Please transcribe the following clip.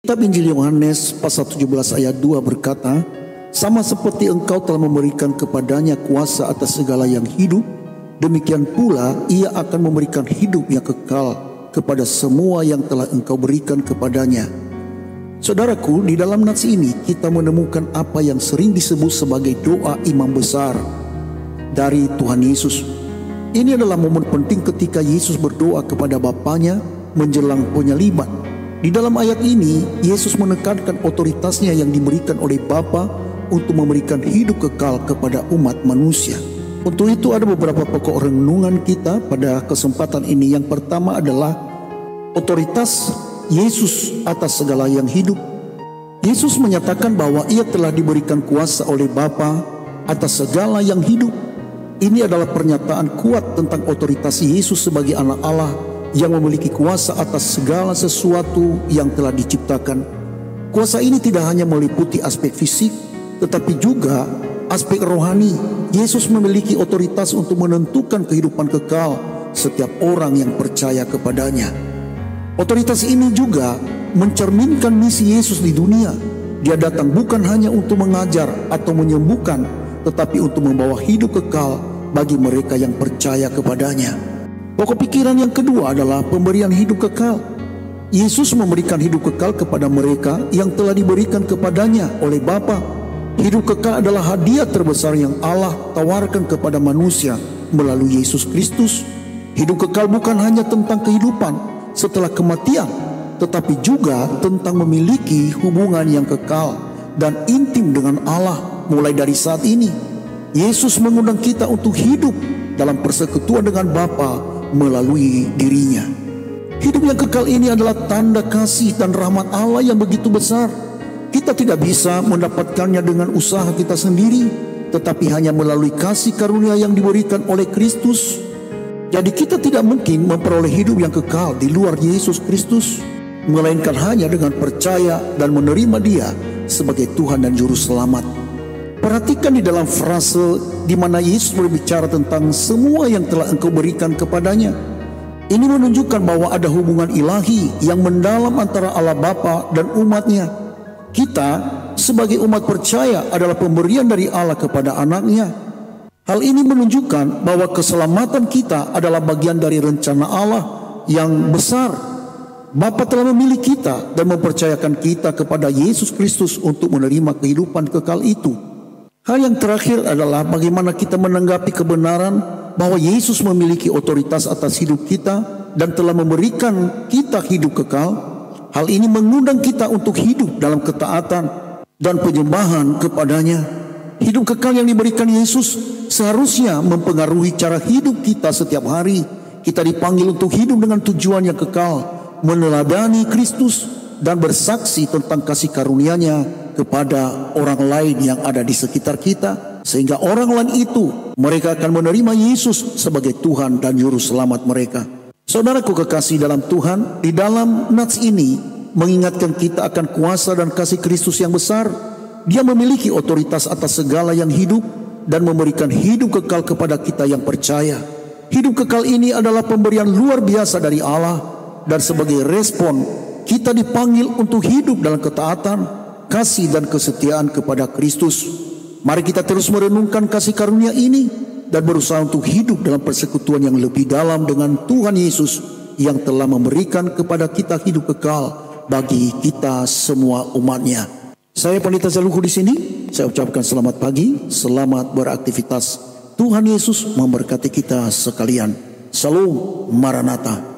Kitab Injil Yohanes pasal 17 ayat 2 berkata, "Sama seperti engkau telah memberikan kepadanya kuasa atas segala yang hidup, demikian pula ia akan memberikan hidup yang kekal kepada semua yang telah engkau berikan kepadanya." Saudaraku, di dalam nats ini kita menemukan apa yang sering disebut sebagai doa imam besar dari Tuhan Yesus. Ini adalah momen penting ketika Yesus berdoa kepada Bapanya menjelang penyaliban. Di dalam ayat ini, Yesus menekankan otoritasnya yang diberikan oleh Bapa untuk memberikan hidup kekal kepada umat manusia. Untuk itu ada beberapa pokok renungan kita pada kesempatan ini. Yang pertama adalah otoritas Yesus atas segala yang hidup. Yesus menyatakan bahwa ia telah diberikan kuasa oleh Bapa atas segala yang hidup. Ini adalah pernyataan kuat tentang otoritas Yesus sebagai anak Allah yang memiliki kuasa atas segala sesuatu yang telah diciptakan. Kuasa ini tidak hanya meliputi aspek fisik, tetapi juga aspek rohani. Yesus memiliki otoritas untuk menentukan kehidupan kekal setiap orang yang percaya kepadanya. Otoritas ini juga mencerminkan misi Yesus di dunia. Dia datang bukan hanya untuk mengajar atau menyembuhkan, tetapi untuk membawa hidup kekal bagi mereka yang percaya kepadanya. Pokok pikiran yang kedua adalah pemberian hidup kekal. Yesus memberikan hidup kekal kepada mereka yang telah diberikan kepadanya oleh Bapa. Hidup kekal adalah hadiah terbesar yang Allah tawarkan kepada manusia melalui Yesus Kristus. Hidup kekal bukan hanya tentang kehidupan setelah kematian, tetapi juga tentang memiliki hubungan yang kekal dan intim dengan Allah mulai dari saat ini. Yesus mengundang kita untuk hidup dalam persekutuan dengan Bapa melalui dirinya. Hidup yang kekal ini adalah tanda kasih dan rahmat Allah yang begitu besar. Kita tidak bisa mendapatkannya dengan usaha kita sendiri, tetapi hanya melalui kasih karunia yang diberikan oleh Kristus. Jadi kita tidak mungkin memperoleh hidup yang kekal di luar Yesus Kristus, melainkan hanya dengan percaya dan menerima Dia sebagai Tuhan dan Juru Selamat. Perhatikan di dalam frase di mana Yesus berbicara tentang semua yang telah engkau berikan kepadanya. Ini menunjukkan bahwa ada hubungan ilahi yang mendalam antara Allah Bapa dan umatnya. Kita sebagai umat percaya adalah pemberian dari Allah kepada anaknya. Hal ini menunjukkan bahwa keselamatan kita adalah bagian dari rencana Allah yang besar. Bapa telah memilih kita dan mempercayakan kita kepada Yesus Kristus untuk menerima kehidupan kekal itu. Hal yang terakhir adalah bagaimana kita menanggapi kebenaran bahwa Yesus memiliki otoritas atas hidup kita dan telah memberikan kita hidup kekal. Hal ini mengundang kita untuk hidup dalam ketaatan dan penyembahan kepadanya. Hidup kekal yang diberikan Yesus seharusnya mempengaruhi cara hidup kita setiap hari. Kita dipanggil untuk hidup dengan tujuan yang kekal, meneladani Kristus dan bersaksi tentang kasih karunia-Nya kepada orang lain yang ada di sekitar kita, sehingga orang lain itu mereka akan menerima Yesus sebagai Tuhan dan Juru Selamat mereka. Saudaraku kekasih dalam Tuhan, di dalam nats ini mengingatkan kita akan kuasa dan kasih Kristus yang besar. Dia memiliki otoritas atas segala yang hidup dan memberikan hidup kekal kepada kita yang percaya. Hidup kekal ini adalah pemberian luar biasa dari Allah, dan sebagai respon kita dipanggil untuk hidup dalam ketaatan, kasih dan kesetiaan kepada Kristus. Mari kita terus merenungkan kasih karunia ini dan berusaha untuk hidup dalam persekutuan yang lebih dalam dengan Tuhan Yesus yang telah memberikan kepada kita hidup kekal bagi kita semua umatnya. Saya Pendeta Zaluhu di sini. Saya ucapkan selamat pagi, selamat beraktivitas. Tuhan Yesus memberkati kita sekalian. Salam Maranatha.